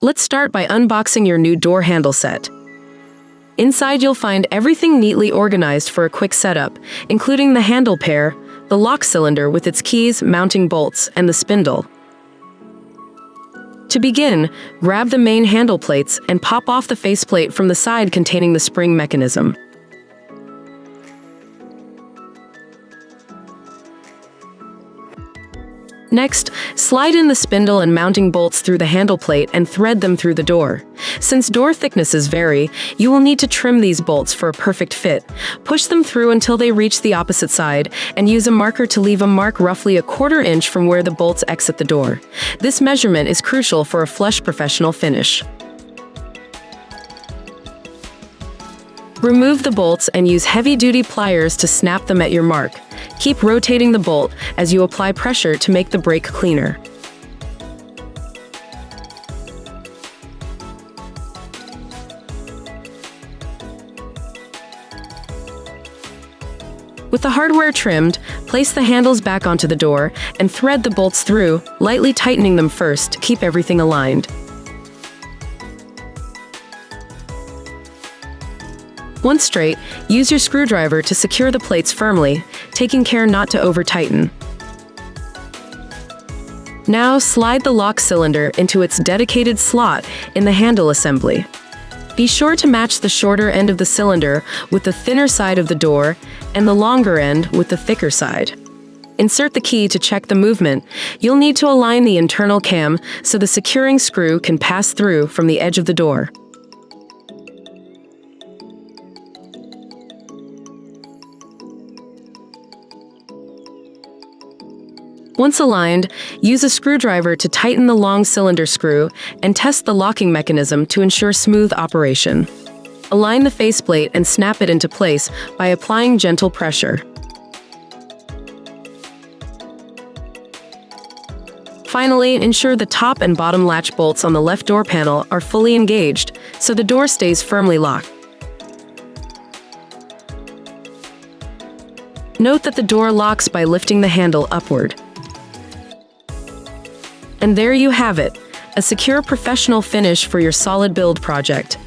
Let's start by unboxing your new door handle set. Inside you'll find everything neatly organized for a quick setup, including the handle pair, the lock cylinder with its keys, mounting bolts, and the spindle. To begin, grab the main handle plates and pop off the faceplate from the side containing the spring mechanism. Next, slide in the spindle and mounting bolts through the handle plate and thread them through the door. Since door thicknesses vary, you will need to trim these bolts for a perfect fit. Push them through until they reach the opposite side, and use a marker to leave a mark roughly a 1/4 inch from where the bolts exit the door. This measurement is crucial for a flush professional finish. Remove the bolts and use heavy-duty pliers to snap them at your mark. Keep rotating the bolt as you apply pressure to make the break cleaner. With the hardware trimmed, place the handles back onto the door and thread the bolts through, lightly tightening them first to keep everything aligned. Once straight, use your screwdriver to secure the plates firmly, taking care not to over-tighten. Now slide the lock cylinder into its dedicated slot in the handle assembly. Be sure to match the shorter end of the cylinder with the thinner side of the door and the longer end with the thicker side. Insert the key to check the movement. You'll need to align the internal cam so the securing screw can pass through from the edge of the door. Once aligned, use a screwdriver to tighten the long cylinder screw and test the locking mechanism to ensure smooth operation. Align the faceplate and snap it into place by applying gentle pressure. Finally, ensure the top and bottom latch bolts on the left door panel are fully engaged so the door stays firmly locked. Note that the door locks by lifting the handle upward. And there you have it, a secure professional finish for your SolidBuild project.